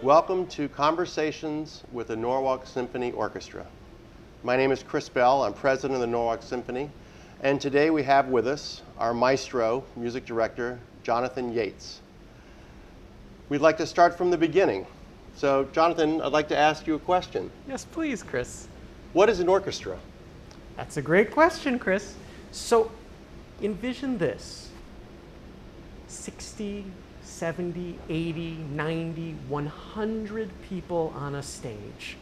Welcome to Conversations with the Norwalk Symphony Orchestra. My name is Chris Bell. I'm president of the Norwalk Symphony. And today we have with us our maestro, music director, Jonathan Yates. We'd like to start from the beginning. So, Jonathan, I'd like to ask you a question. Yes, please, Chris. What is an orchestra? That's a great question, Chris. So, envision this. 60, 70, 80, 90, 100 people on a stage,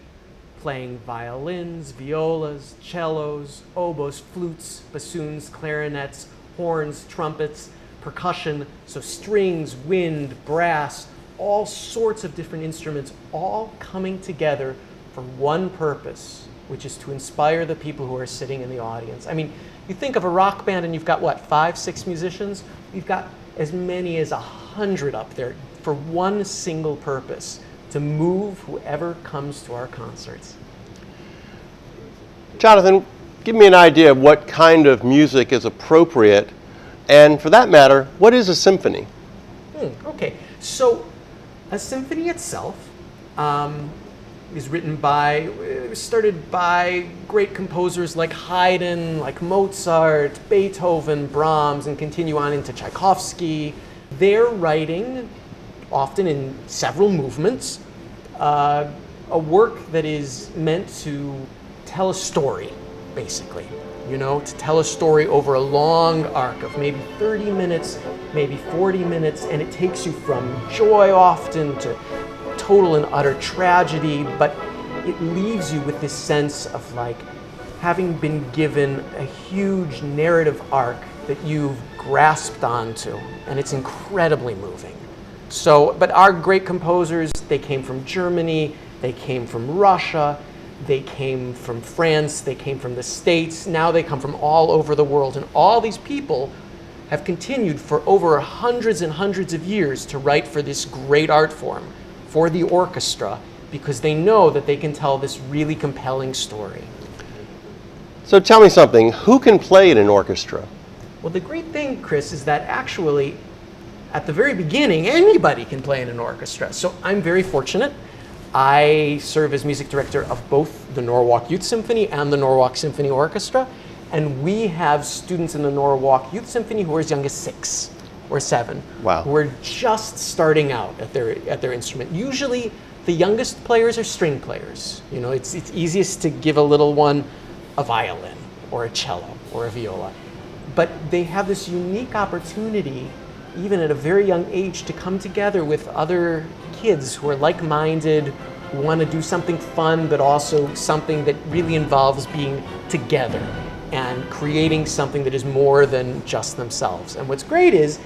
playing violins, violas, cellos, oboes, flutes, bassoons, clarinets, horns, trumpets, percussion, so strings, wind, brass, all sorts of different instruments, all coming together for one purpose, which is to inspire the people who are sitting in the audience. I mean, you think of a rock band and you've got, what, 5, 6 musicians? You've got as many as 100 up there for one single purpose, to move whoever comes to our concerts. Jonathan, give me an idea of what kind of music is appropriate, and for that matter, what is a symphony? Okay, so a symphony itself is started by great composers like Haydn, like Mozart, Beethoven, Brahms, and continue on into Tchaikovsky. They're writing, often in several movements, a work that is meant to tell a story, basically. You know, to tell a story over a long arc of maybe 30 minutes, maybe 40 minutes, and it takes you from joy often to total and utter tragedy, but it leaves you with this sense of like having been given a huge narrative arc that you've grasped onto, and it's incredibly moving. So, but our great composers, they came from Germany, they came from Russia, they came from France, they came from the States, now they come from all over the world, and all these people have continued for over hundreds and hundreds of years to write for this great art form, for the orchestra, because they know that they can tell this really compelling story. So tell me something, who can play in an orchestra? Well, the great thing, Chris, is that actually, at the very beginning, anybody can play in an orchestra. So I'm very fortunate. I serve as music director of both the Norwalk Youth Symphony and the Norwalk Symphony Orchestra, and we have students in the Norwalk Youth Symphony who are as young as 6 or 7. Wow. Who are just starting out at their instrument. Usually, the youngest players are string players. You know, it's easiest to give a little one a violin or a cello or a viola. But they have this unique opportunity, even at a very young age, to come together with other kids who are like-minded, who want to do something fun, but also something that really involves being together and creating something that is more than just themselves. And what's great is,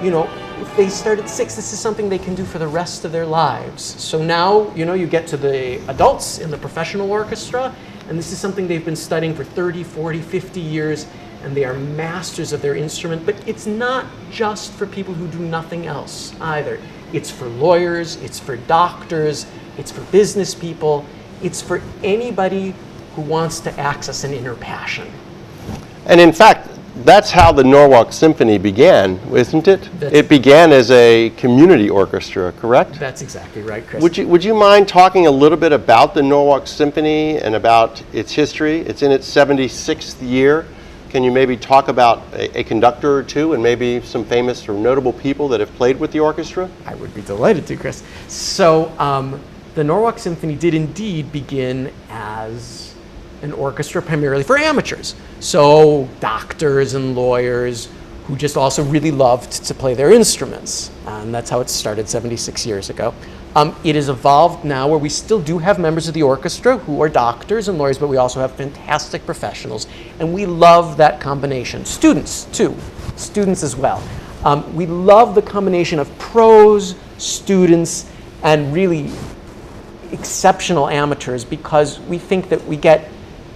you know, if they start at 6, this is something they can do for the rest of their lives. So now, you know, you get to the adults in the professional orchestra, and this is something they've been studying for 30, 40, 50 years, and they are masters of their instrument. But it's not just for people who do nothing else either. It's for lawyers, it's for doctors, it's for business people, it's for anybody who wants to access an inner passion. And in fact, that's how the Norwalk Symphony began, isn't it? It began as a community orchestra, correct? That's exactly right, Chris. Would you mind talking a little bit about the Norwalk Symphony and about its history? It's in its 76th year. Can you maybe talk about a conductor or two and maybe some famous or notable people that have played with the orchestra? I would be delighted to, Chris. So the Norwalk Symphony did indeed begin as an orchestra primarily for amateurs. So doctors and lawyers who just also really loved to play their instruments. And that's how it started 76 years ago. It has evolved now where we still do have members of the orchestra who are doctors and lawyers, but we also have fantastic professionals. And we love that combination. Students, too. Students as well. We love the combination of pros, students, and really exceptional amateurs, because we think that we get,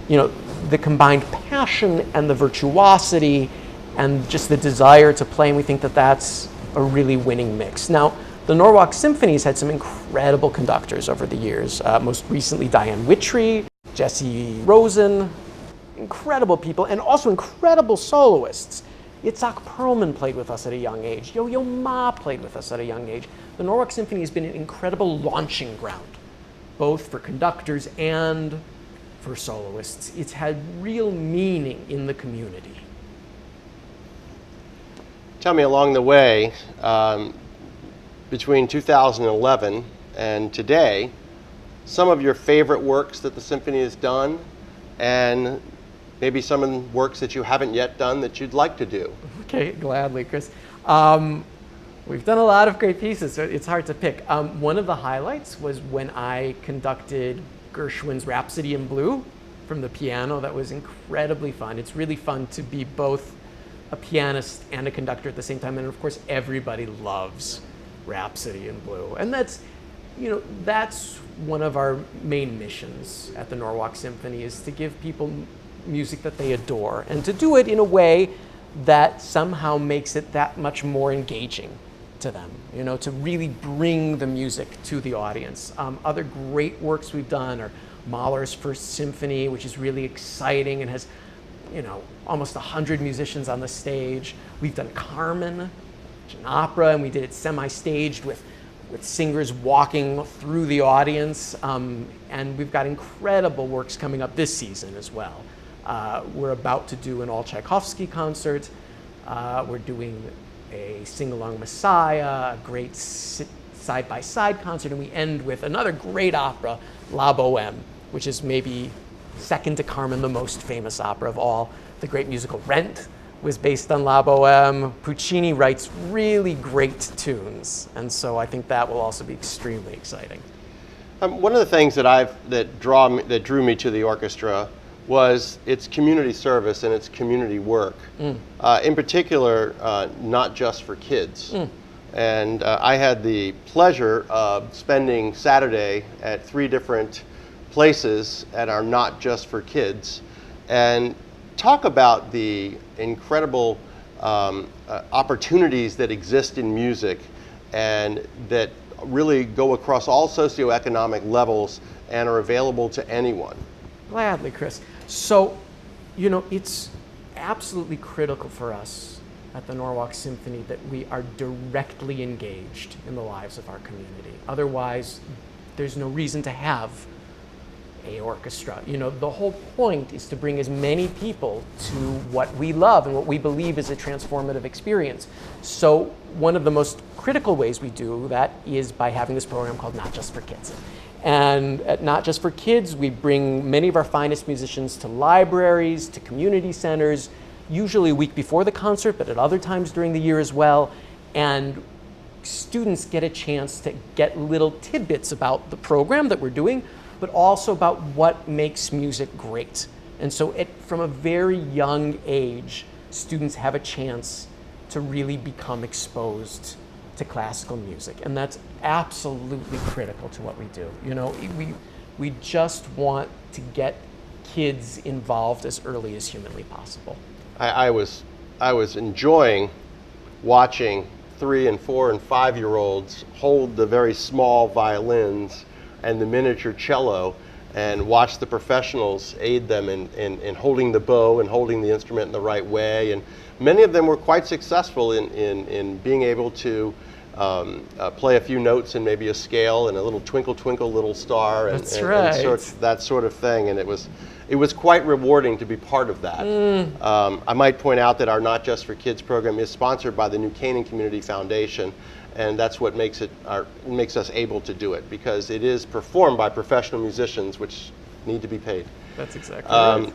you know, the combined passion and the virtuosity and just the desire to play, and we think that that's a really winning mix. Now, the Norwalk Symphony's had some incredible conductors over the years. Most recently, Diane Wittry, Jesse Rosen, incredible people, and also incredible soloists. Itzhak Perlman played with us at a young age. Yo-Yo Ma played with us at a young age. The Norwalk Symphony has been an incredible launching ground, both for conductors and for soloists. It's had real meaning in the community. Tell me along the way, between 2011 and today, some of your favorite works that the symphony has done, and maybe some of the works that you haven't yet done that you'd like to do. Okay, gladly, Chris. We've done a lot of great pieces, so it's hard to pick. One of the highlights was when I conducted Gershwin's Rhapsody in Blue from the piano. That was incredibly fun. It's really fun to be both a pianist and a conductor at the same time, and of course everybody loves Rhapsody in Blue. And that's one of our main missions at the Norwalk Symphony, is to give people music that they adore, and to do it in a way that somehow makes it that much more engaging to them, to really bring the music to the audience. Other great works we've done are Mahler's First Symphony, which is really exciting and has almost 100 musicians on the stage. We've done Carmen, which is an opera, and we did it semi-staged with singers walking through the audience. And we've got incredible works coming up this season as well. We're about to do an all-Tchaikovsky concert. We're doing a Sing-Along Messiah, a great side-by-side concert, and we end with another great opera, La Bohème, which is maybe second to Carmen, the most famous opera of all. The great musical Rent was based on La Bohème. Puccini writes really great tunes, and so I think that will also be extremely exciting. One of the things that drew me to the orchestra was its community service and its community work. In particular, not just for kids. And I had the pleasure of spending Saturday at 3 different places at our Not Just for Kids, and talk about the incredible opportunities that exist in music and that really go across all socioeconomic levels and are available to anyone. Gladly, Chris. So, it's absolutely critical for us at the Norwalk Symphony that we are directly engaged in the lives of our community. Otherwise, there's no reason to have a orchestra. The whole point is to bring as many people to what we love and what we believe is a transformative experience. So one of the most critical ways we do that is by having this program called Not Just for Kids. And at Not Just for Kids, we bring many of our finest musicians to libraries, to community centers, usually a week before the concert, but at other times during the year as well. And students get a chance to get little tidbits about the program that we're doing, but also about what makes music great. And so from a very young age, students have a chance to really become exposed to classical music. And that's absolutely critical to what we do. We just want to get kids involved as early as humanly possible. I was enjoying watching 3 and 4 and 5-year-olds hold the very small violins and the miniature cello, and watch the professionals aid them in holding the bow and holding the instrument in the right way. And many of them were quite successful in being able to play a few notes in maybe a scale and a little Twinkle Twinkle Little Star and that sort of thing. And it was quite rewarding to be part of that. I might point out that our Not Just for Kids program is sponsored by the New Canaan Community Foundation, and that's what makes us able to do it, because it is performed by professional musicians, which need to be paid. That's exactly right.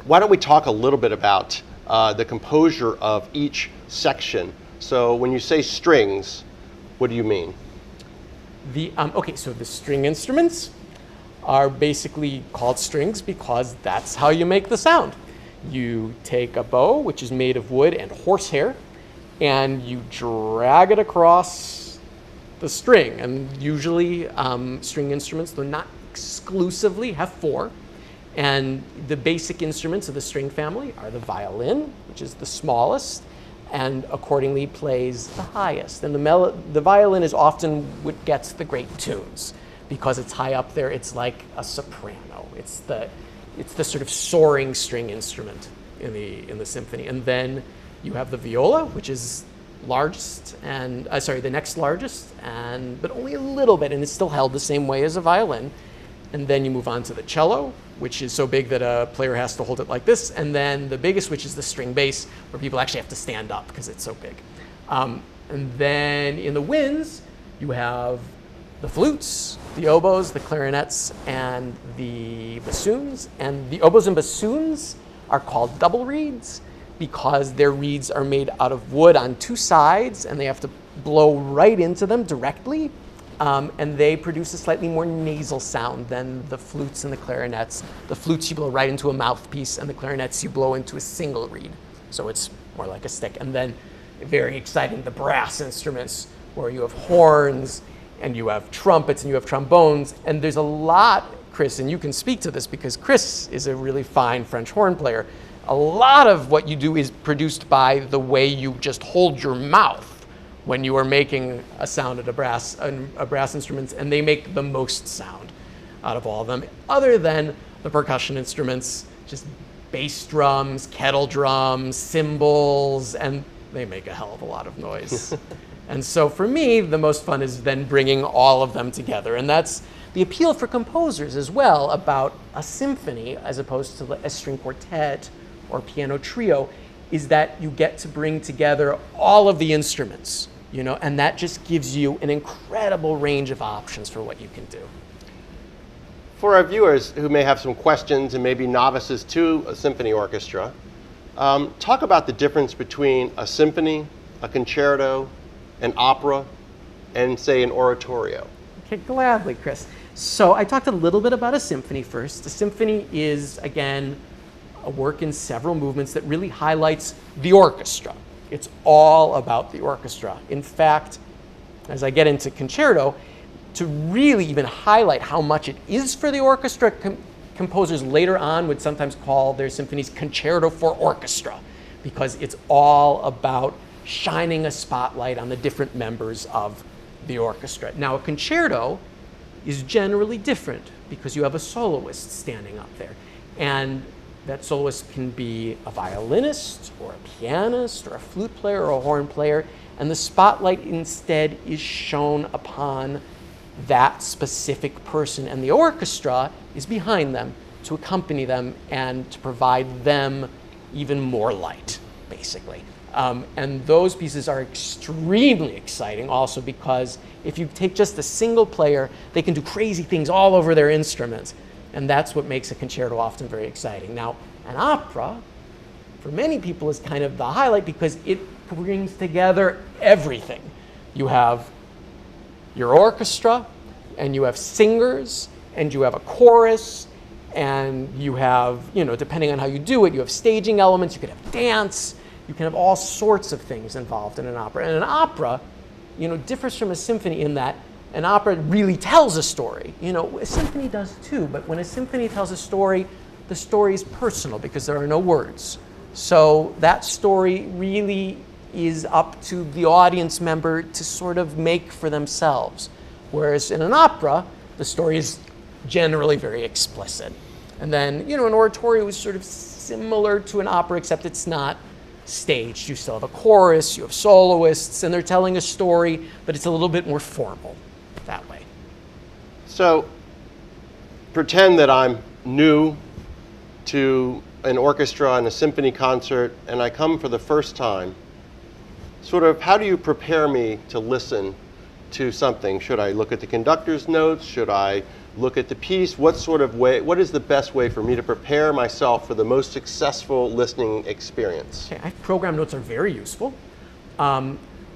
Why don't we talk a little bit about the composure of each section? So when you say strings, what do you mean? So the string instruments are basically called strings because that's how you make the sound. You take a bow, which is made of wood and horsehair, and you drag it across the string. And usually string instruments, though not exclusively, have 4. And the basic instruments of the string family are the violin, which is the smallest, and accordingly plays the highest. And the violin is often what gets the great tunes, because it's high up there. It's like a soprano. It's the sort of soaring string instrument in the symphony. And then You have the viola, which is largest, and the next largest, but only a little bit, and it's still held the same way as a violin. And then you move on to the cello, which is so big that a player has to hold it like this, and then the biggest, which is the string bass, where people actually have to stand up because it's so big. And then in the winds, you have the flutes, the oboes, the clarinets, and the bassoons. And the oboes and bassoons are called double reeds because their reeds are made out of wood on two sides, and they have to blow right into them directly. And they produce a slightly more nasal sound than the flutes and the clarinets. The flutes you blow right into a mouthpiece, and the clarinets you blow into a single reed. So it's more like a stick. And then, very exciting, the brass instruments, where you have horns, and you have trumpets, and you have trombones. And there's a lot, Chris, and you can speak to this because Chris is a really fine French horn player. A lot of what you do is produced by the way you just hold your mouth when you are making a sound at a brass instrument, and they make the most sound out of all of them, other than the percussion instruments, just bass drums, kettle drums, cymbals, and they make a hell of a lot of noise. And so for me, the most fun is then bringing all of them together, and that's the appeal for composers as well about a symphony as opposed to a string quartet or piano trio, is that you get to bring together all of the instruments, and that just gives you an incredible range of options for what you can do. For our viewers who may have some questions and may be novices to a symphony orchestra, talk about the difference between a symphony, a concerto, an opera, and say an oratorio. Okay, gladly, Chris. So I talked a little bit about a symphony first. A symphony is, again, a work in several movements that really highlights the orchestra. It's all about the orchestra. In fact, as I get into concerto, to really even highlight how much it is for the orchestra, composers later on would sometimes call their symphonies concerto for orchestra, because it's all about shining a spotlight on the different members of the orchestra. Now, a concerto is generally different because you have a soloist standing up there. And that soloist can be a violinist or a pianist or a flute player or a horn player, and the spotlight instead is shown upon that specific person, and the orchestra is behind them to accompany them and to provide them even more light, basically. And those pieces are extremely exciting also because if you take just a single player, they can do crazy things all over their instruments. And that's what makes a concerto often very exciting. Now, an opera, for many people, is kind of the highlight because it brings together everything. You have your orchestra, and you have singers, and you have a chorus, and you have, depending on how you do it, you have staging elements, you could have dance, you can have all sorts of things involved in an opera. And an opera, differs from a symphony in that an opera really tells a story. A symphony does too, but when a symphony tells a story, the story is personal because there are no words. So that story really is up to the audience member to sort of make for themselves. Whereas in an opera, the story is generally very explicit. And then, an oratorio is sort of similar to an opera, except it's not staged. You still have a chorus, you have soloists, and they're telling a story, but it's a little bit more formal that way. So pretend that I'm new to an orchestra and a symphony concert, and I come for the first time. Sort of, how do you prepare me to listen to something? Should I look at the conductor's notes? Should I look at the piece? What is the best way for me to prepare myself for the most successful listening experience? Okay, program notes are very useful.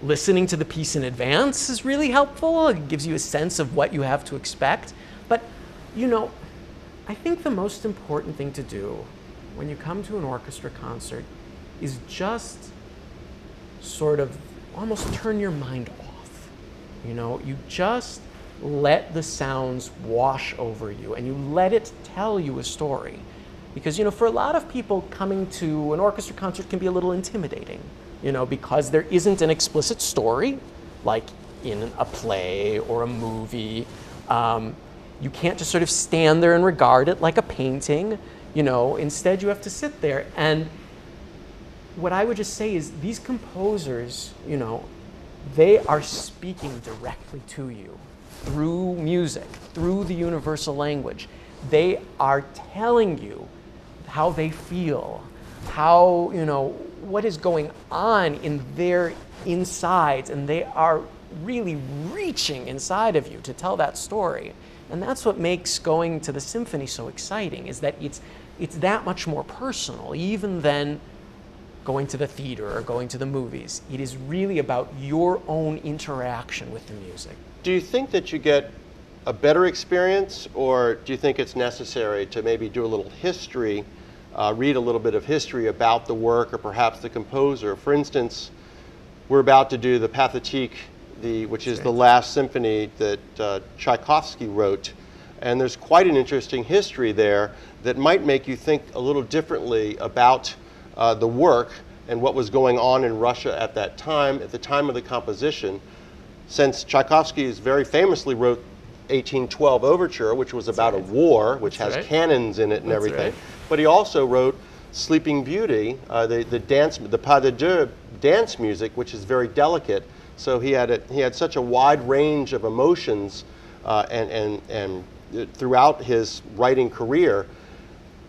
Listening to the piece in advance is really helpful. It gives you a sense of what you have to expect. But, I think the most important thing to do when you come to an orchestra concert is just sort of almost turn your mind off. You just let the sounds wash over you and you let it tell you a story. Because, for a lot of people, coming to an orchestra concert can be a little intimidating, because there isn't an explicit story, like in a play or a movie. You can't just sort of stand there and regard it like a painting. Instead you have to sit there and what I would just say is these composers, you know, they are speaking directly to you through music, through the universal language. They are telling you how they feel, how, you know, what is going on in their insides, and they are really reaching inside of you to tell that story. And that's what makes going to the symphony so exciting, is that it's that much more personal, even than going to the theater or going to the movies. It is really about your own interaction with the music. Do you think that you get a better experience, or do you think it's necessary to maybe do a little history, read a little bit of history about the work or perhaps the composer? For instance, we're about to do the Pathetique, which is the last symphony that Tchaikovsky wrote. And there's quite an interesting history there that might make you think a little differently about the work and what was going on in Russia at that time, at the time of the composition. Since Tchaikovsky very famously wrote 1812 Overture, which was about a war, which has cannons in it and everything. But he also wrote Sleeping Beauty, the pas de deux dance music, which is very delicate. So he had such a wide range of emotions and throughout his writing career.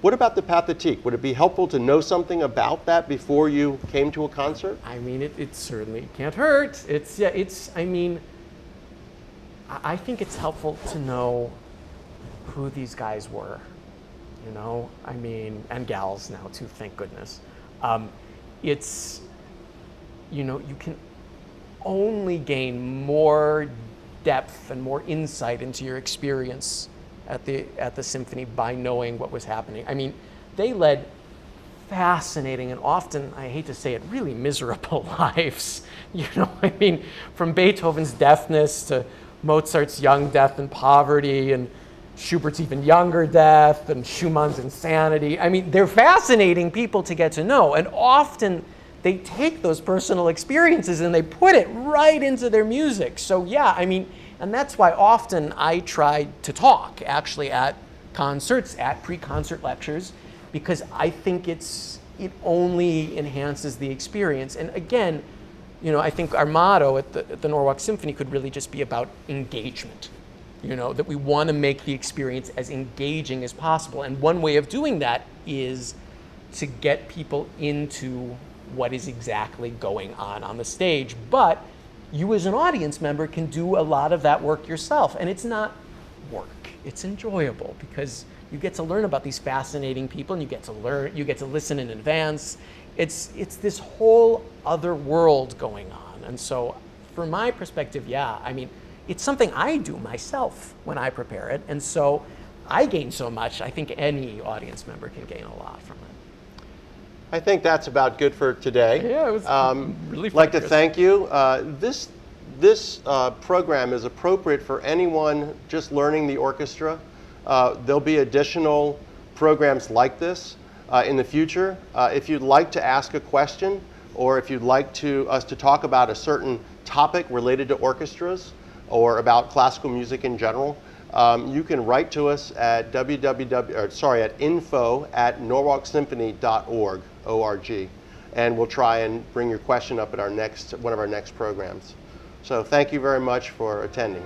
What about the Pathetique? Would it be helpful to know something about that before you came to a concert? I mean, it certainly can't hurt. I think it's helpful to know who these guys were, you know? I mean, and gals now too, thank goodness. It's, you know, you can only gain more depth and more insight into your experience at the symphony by knowing what was happening. I mean, they led fascinating and often, I hate to say it, really miserable lives. You know, I mean, from Beethoven's deafness to Mozart's young death and poverty, and Schubert's even younger death, and Schumann's insanity. I mean, they're fascinating people to get to know, and often they take those personal experiences and they put it right into their music. So yeah, I mean, and that's why often I try to talk actually at concerts, at pre-concert lectures, because I think it only enhances the experience. And again, you know, I think our motto at the Norwalk Symphony could really just be about engagement. You know, that we want to make the experience as engaging as possible. And one way of doing that is to get people into what is exactly going on the stage. But you as an audience member can do a lot of that work yourself. And it's not work, it's enjoyable, because you get to learn about these fascinating people, and you get to listen in advance. It's this whole other world going on. And so from my perspective, yeah, I mean, it's something I do myself when I prepare it. And so I gain so much. I think any audience member can gain a lot from it. I think that's about good for today. Yeah, it was really fun. I'd like to thank you. This program is appropriate for anyone just learning the orchestra. There'll be additional programs like this in the future. If you'd like to ask a question, or if you'd like us to talk about a certain topic related to orchestras or about classical music in general, you can write to us at info@norwalksymphony.org, O-R-G, and we'll try and bring your question up at one of our next programs. So thank you very much for attending.